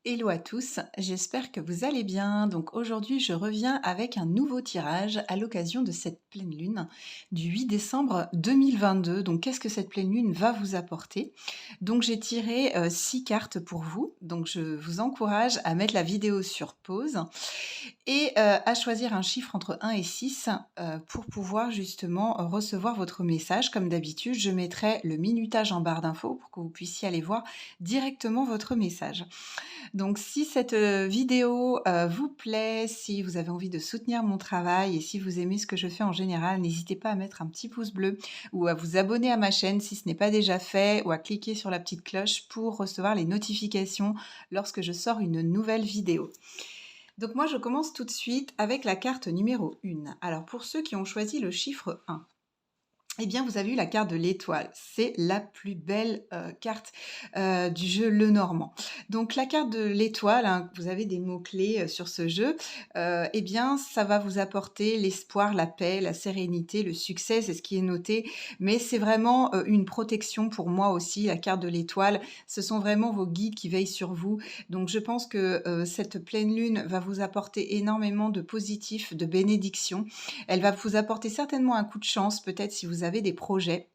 Hello à tous, j'espère que vous allez bien. Donc aujourd'hui, je reviens avec un nouveau tirage à l'occasion de cette pleine lune du 8 décembre 2022. Donc qu'est-ce que cette pleine lune va vous apporter? Donc j'ai tiré 6 cartes pour vous. Donc je vous encourage à mettre la vidéo sur pause et à choisir un chiffre entre 1 et 6 pour pouvoir justement recevoir votre message. Comme d'habitude, je mettrai le minutage en barre d'infos pour que vous puissiez aller voir directement votre message. Donc si cette, vidéo, vous plaît, si vous avez envie de soutenir mon travail et si vous aimez ce que je fais en général, n'hésitez pas à mettre un petit pouce bleu ou à vous abonner à ma chaîne si ce n'est pas déjà fait ou à cliquer sur la petite cloche pour recevoir les notifications lorsque je sors une nouvelle vidéo. Donc moi, je commence tout de suite avec la carte numéro 1. Alors pour ceux qui ont choisi le chiffre 1, eh bien, vous avez eu la carte de l'étoile. C'est la plus belle carte du jeu Lenormand. Donc, la carte de l'étoile, hein, vous avez des mots-clés sur ce jeu, eh bien, ça va vous apporter l'espoir, la paix, la sérénité, le succès, c'est ce qui est noté. Mais c'est vraiment une protection pour moi aussi, la carte de l'étoile. Ce sont vraiment vos guides qui veillent sur vous. Donc, je pense que cette pleine lune va vous apporter énormément de positif, de bénédiction. Elle va vous apporter certainement un coup de chance, peut-être si vous avez des projets.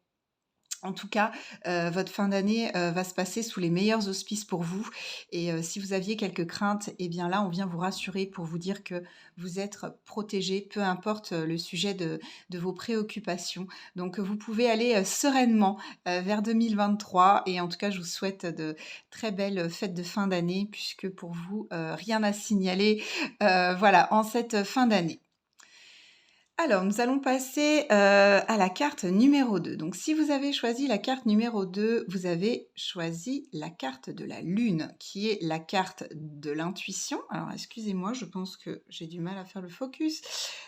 En tout cas, votre fin d'année, va se passer sous les meilleurs auspices pour vous et si vous aviez quelques craintes, eh bien là, on vient vous rassurer pour vous dire que vous êtes protégés, peu importe, le sujet de vos préoccupations. Donc, vous pouvez aller, sereinement, vers 2023 et en tout cas, je vous souhaite de très belles fêtes de fin d'année puisque pour vous, rien à signaler, voilà, en cette fin d'année. Alors, nous allons passer, à la carte numéro 2. Donc si vous avez choisi la carte numéro 2, vous avez choisi la carte de la lune, qui est la carte de l'intuition. Alors excusez-moi, je pense que j'ai du mal à faire le focus.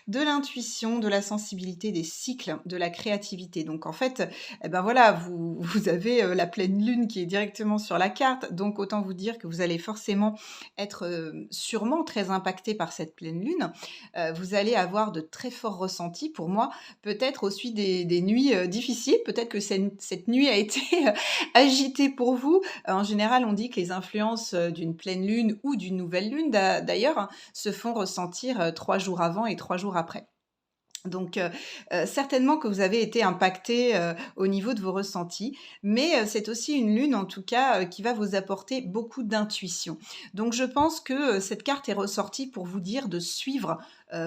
De l'intuition, de la sensibilité, des cycles, de la créativité. Donc en fait, eh ben voilà, vous avez, la pleine lune qui est directement sur la carte, donc autant vous dire que vous allez forcément être, sûrement très impacté par cette pleine lune. Vous allez avoir de très forts ressentis. Pour moi, peut-être aussi des nuits difficiles. Peut-être que cette nuit a été agitée pour vous. En général, on dit que les influences d'une pleine lune ou d'une nouvelle lune, d'ailleurs, hein, se font ressentir 3 jours avant et 3 jours après. Donc, certainement que vous avez été impacté au niveau de vos ressentis, mais c'est aussi une lune, en tout cas, qui va vous apporter beaucoup d'intuition. Donc je pense que cette carte est ressortie pour vous dire de suivre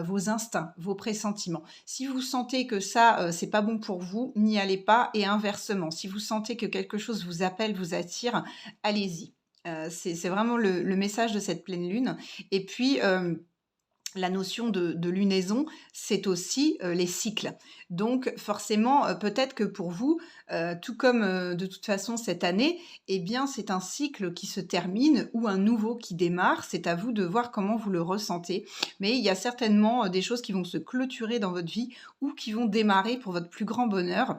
vos instincts, vos pressentiments. Si vous sentez que ça, c'est pas bon pour vous, n'y allez pas et inversement. Si vous sentez que quelque chose vous appelle, vous attire, allez-y. C'est vraiment le message de cette pleine lune et puis, la notion de lunaison, c'est aussi, les cycles. Donc forcément, peut-être que pour vous, tout comme, de toute façon cette année, eh bien, c'est un cycle qui se termine ou un nouveau qui démarre. C'est à vous de voir comment vous le ressentez. Mais il y a certainement, des choses qui vont se clôturer dans votre vie ou qui vont démarrer pour votre plus grand bonheur.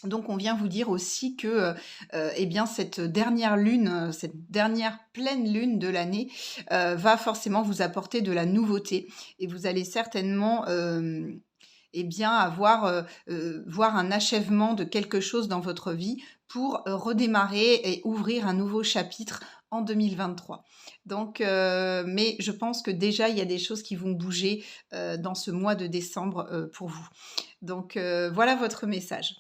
Donc on vient vous dire aussi que, eh bien cette dernière lune, cette dernière pleine lune de l'année, va forcément vous apporter de la nouveauté et vous allez certainement, eh bien avoir, voir un achèvement de quelque chose dans votre vie pour, redémarrer et ouvrir un nouveau chapitre en 2023. Donc mais je pense que déjà il y a des choses qui vont bouger, dans ce mois de décembre, pour vous. Donc voilà votre message.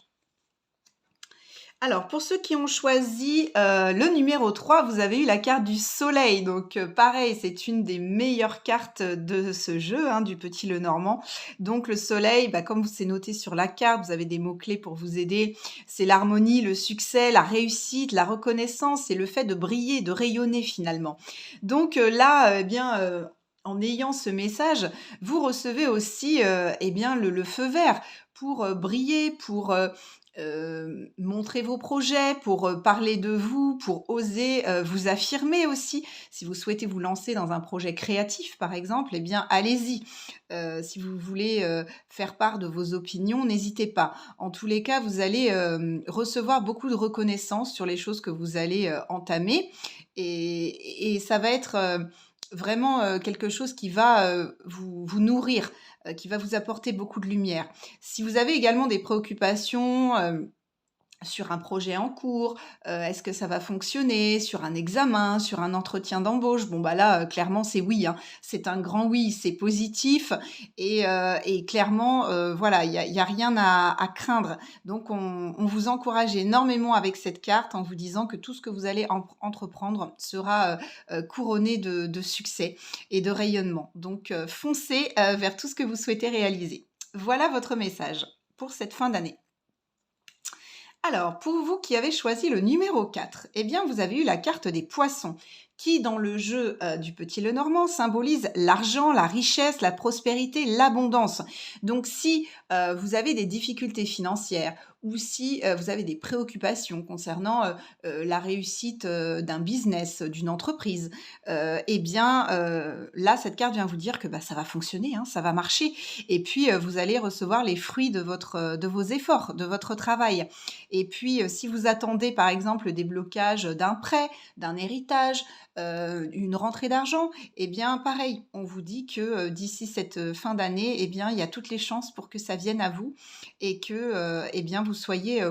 Alors, pour ceux qui ont choisi le numéro 3, vous avez eu la carte du soleil. Donc, pareil, c'est une des meilleures cartes de ce jeu, hein, du Petit Lenormand. Donc, le soleil, bah, comme c'est noté sur la carte, vous avez des mots-clés pour vous aider. C'est l'harmonie, le succès, la réussite, la reconnaissance et le fait de briller, de rayonner finalement. Donc là, eh bien... en ayant ce message, vous recevez aussi eh bien, le feu vert pour briller, pour montrer vos projets, pour parler de vous, pour oser vous affirmer aussi. Si vous souhaitez vous lancer dans un projet créatif, par exemple, eh bien, allez-y. Si vous voulez faire part de vos opinions, n'hésitez pas. En tous les cas, vous allez recevoir beaucoup de reconnaissance sur les choses que vous allez entamer et ça va être vraiment quelque chose qui va vous nourrir, qui va vous apporter beaucoup de lumière. Si vous avez également des préoccupations sur un projet en cours, est-ce que ça va fonctionner? Sur un examen, sur un entretien d'embauche? Bon, bah, là, clairement, c'est oui, hein. C'est un grand oui, c'est positif et clairement, voilà, il y a rien à craindre. Donc on vous encourage énormément avec cette carte en vous disant que tout ce que vous allez entreprendre sera, couronné de succès et de rayonnement. Donc foncez, vers tout ce que vous souhaitez réaliser. Voilà votre message pour cette fin d'année. Alors, pour vous qui avez choisi le numéro 4, eh bien, vous avez eu la carte des poissons, qui, dans le jeu du Petit Lenormand, symbolise l'argent, la richesse, la prospérité, l'abondance. Donc, si vous avez des difficultés financières ou si vous avez des préoccupations concernant la réussite d'un business, d'une entreprise, eh bien, là, cette carte vient vous dire que bah, ça va fonctionner, hein, ça va marcher. Et puis, vous allez recevoir les fruits de vos efforts, de votre travail. Et puis, si vous attendez, par exemple, le déblocage d'un prêt, d'un héritage, une rentrée d'argent, eh bien, pareil, on vous dit que d'ici cette fin d'année, eh bien, il y a toutes les chances pour que ça vienne à vous et que, eh bien, vous soyez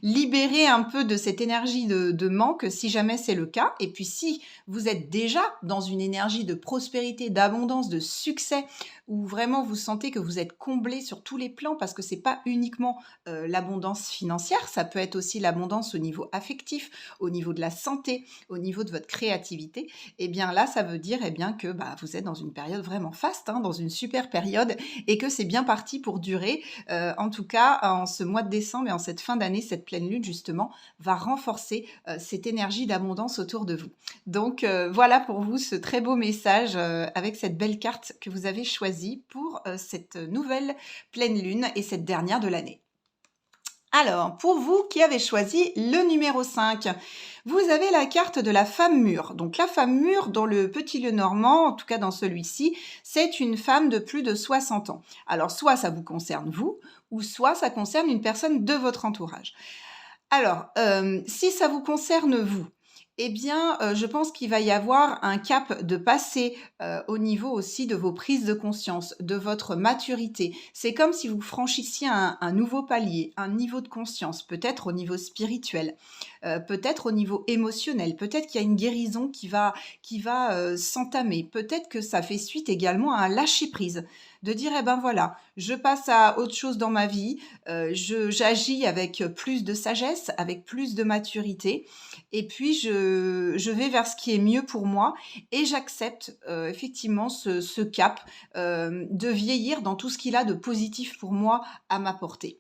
libéré un peu de cette énergie de manque, si jamais c'est le cas. Et puis, si vous êtes déjà dans une énergie de prospérité, d'abondance, de succès, où vraiment vous sentez que vous êtes comblé sur tous les plans, parce que c'est pas uniquement l'abondance financière, ça peut être aussi l'abondance au niveau affectif, au niveau de la santé, au niveau de votre créativité, et bien là, ça veut dire eh bien, que bah, vous êtes dans une période vraiment faste, hein, dans une super période, et que c'est bien parti pour durer. En tout cas, en ce mois de décembre et en cette fin d'année, cette pleine lune, justement, va renforcer cette énergie d'abondance autour de vous. Donc voilà pour vous ce très beau message avec cette belle carte que vous avez choisie pour cette nouvelle pleine lune et cette dernière de l'année. Alors, pour vous qui avez choisi le numéro 5, vous avez la carte de la femme mûre. Donc la femme mûre, dans le Petit Lenormand, en tout cas dans celui-ci, c'est une femme de plus de 60 ans. Alors soit ça vous concerne vous, ou soit ça concerne une personne de votre entourage. Alors, si ça vous concerne vous, eh bien, je pense qu'il va y avoir un cap de passer, au niveau aussi de vos prises de conscience, de votre maturité. C'est comme si vous franchissiez un nouveau palier, un niveau de conscience, peut-être au niveau spirituel, peut-être au niveau émotionnel, peut-être qu'il y a une guérison qui va s'entamer, peut-être que ça fait suite également à un lâcher prise, de dire: «Eh ben, voilà, je passe à autre chose dans ma vie, j'agis avec plus de sagesse, avec plus de maturité et puis je vais vers ce qui est mieux pour moi et j'accepte effectivement ce cap de vieillir dans tout ce qu'il a de positif pour moi à m'apporter.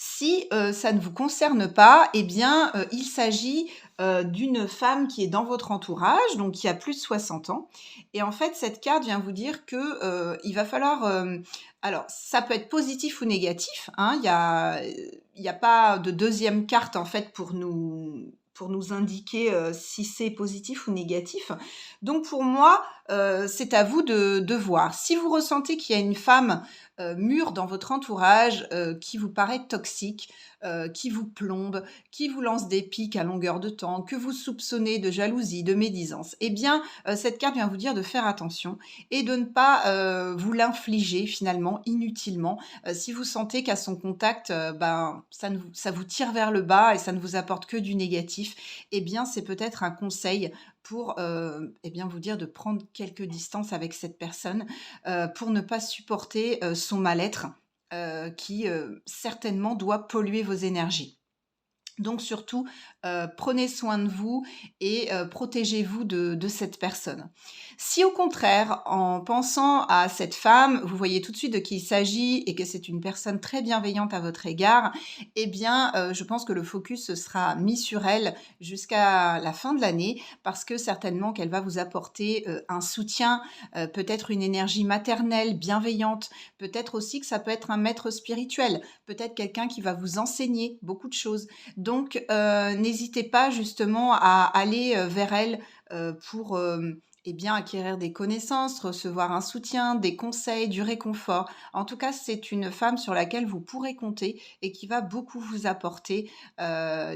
Si ça ne vous concerne pas, eh bien, il s'agit d'une femme qui est dans votre entourage, donc qui a plus de 60 ans. Et en fait, cette carte vient vous dire que il va falloir. Alors, ça peut être positif ou négatif, hein, il y a pas de deuxième carte en fait pour nous indiquer si c'est positif ou négatif. Donc pour moi, c'est à vous de voir. Si vous ressentez qu'il y a une femme mûre dans votre entourage qui vous paraît toxique, qui vous plombe, qui vous lance des pics à longueur de temps, que vous soupçonnez de jalousie, de médisance, eh bien, cette carte vient vous dire de faire attention et de ne pas vous l'infliger finalement inutilement. Si vous sentez qu'à son contact, ben, ça vous tire vers le bas et ça ne vous apporte que du négatif, eh bien, c'est peut-être un conseil pour eh bien, vous dire de prendre quelques distances avec cette personne pour ne pas supporter son mal-être qui certainement doit polluer vos énergies. Donc surtout, prenez soin de vous et protégez-vous de cette personne. Si au contraire, en pensant à cette femme, vous voyez tout de suite de qui il s'agit et que c'est une personne très bienveillante à votre égard, eh bien, je pense que le focus sera mis sur elle jusqu'à la fin de l'année parce que certainement qu'elle va vous apporter un soutien, peut-être une énergie maternelle, bienveillante, peut-être aussi que ça peut être un maître spirituel, peut-être quelqu'un qui va vous enseigner beaucoup de choses. Donc, n'hésitez pas justement à aller vers elle pour eh bien, acquérir des connaissances, recevoir un soutien, des conseils, du réconfort. En tout cas, c'est une femme sur laquelle vous pourrez compter et qui va beaucoup vous apporter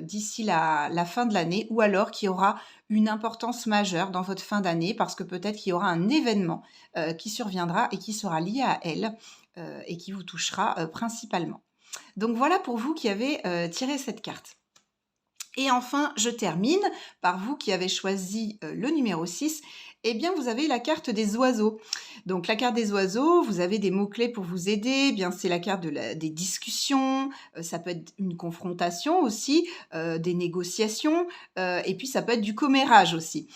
d'ici la fin de l'année ou alors qui aura une importance majeure dans votre fin d'année parce que peut-être qu'il y aura un événement qui surviendra et qui sera lié à elle et qui vous touchera principalement. Donc voilà pour vous qui avez tiré cette carte. Et enfin, je termine par vous qui avez choisi le numéro 6. Eh bien, vous avez la carte des oiseaux. Donc, la carte des oiseaux, vous avez des mots-clés pour vous aider. Eh bien, c'est la carte des discussions. Ça peut être une confrontation aussi, des négociations. Et puis, ça peut être du commérage aussi.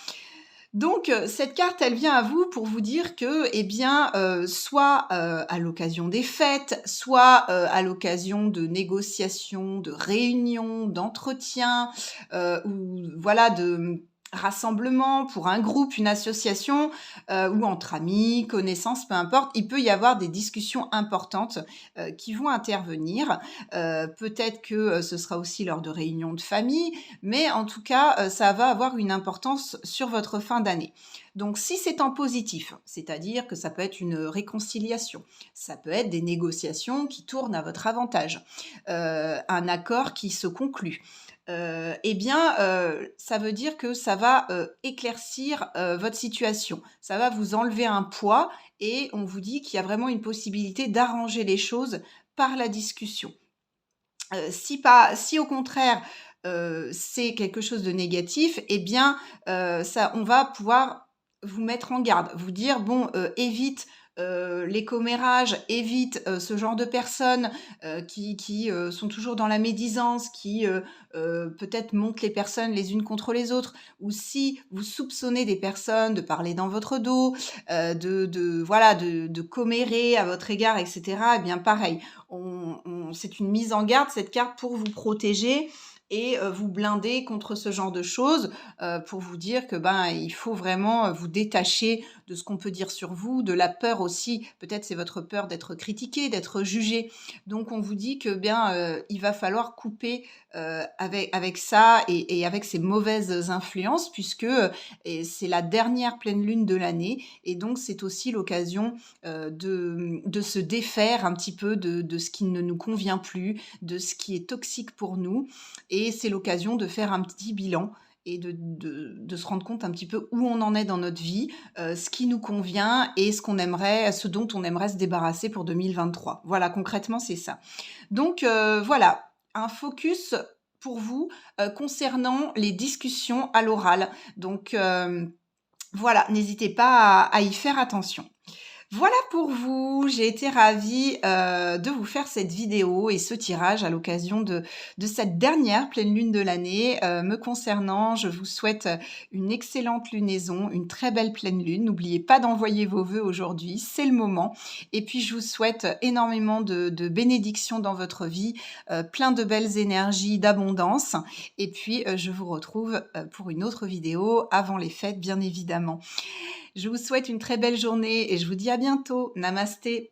Donc, cette carte, elle vient à vous pour vous dire que, eh bien, soit à l'occasion des fêtes, soit à l'occasion de négociations, de réunions, d'entretiens, ou voilà, de rassemblements pour un groupe, une association, ou entre amis, connaissances, peu importe, il peut y avoir des discussions importantes qui vont intervenir. Peut-être que ce sera aussi lors de réunions de famille, mais en tout cas, ça va avoir une importance sur votre fin d'année. Donc, si c'est en positif, c'est-à-dire que ça peut être une réconciliation, ça peut être des négociations qui tournent à votre avantage, un accord qui se conclut, eh bien, ça veut dire que ça va éclaircir votre situation. Ça va vous enlever un poids et on vous dit qu'il y a vraiment une possibilité d'arranger les choses par la discussion. Si au contraire, c'est quelque chose de négatif, eh bien, on va pouvoir vous mettre en garde, vous dire: «Bon, évite, les commérages, évite, ce genre de personnes, qui sont toujours dans la médisance, qui, peut-être montent les personnes les unes contre les autres». Ou si vous soupçonnez des personnes de parler dans votre dos, de commérer à votre égard et cetera, eh bien pareil, c'est une mise en garde, cette carte, pour vous protéger et vous blinder contre ce genre de choses, pour vous dire que il faut vraiment vous détacher de ce qu'on peut dire sur vous, de la peur aussi. Peut-être c'est votre peur d'être critiqué, d'être jugé. Donc on vous dit que il va falloir couper avec ça et avec ces mauvaises influences, puisque c'est la dernière pleine lune de l'année et donc c'est aussi l'occasion de se défaire un petit peu de ce qui ne nous convient plus, de ce qui est toxique pour nous. Et c'est l'occasion de faire un petit bilan et de se rendre compte un petit peu où on en est dans notre vie, ce qui nous convient et ce dont on aimerait se débarrasser pour 2023. Voilà, concrètement, c'est ça. Donc voilà, un focus pour vous concernant les discussions à l'oral. Donc voilà, n'hésitez pas à y faire attention. Voilà pour vous, j'ai été ravie de vous faire cette vidéo et ce tirage à l'occasion de cette dernière pleine lune de l'année. Me concernant, je vous souhaite une excellente lunaison, une très belle pleine lune. N'oubliez pas d'envoyer vos vœux aujourd'hui, c'est le moment. Et puis je vous souhaite énormément de bénédictions dans votre vie, plein de belles énergies, d'abondance. Et puis je vous retrouve pour une autre vidéo avant les fêtes, bien évidemment. Je vous souhaite une très belle journée et je vous dis à bientôt. Namasté.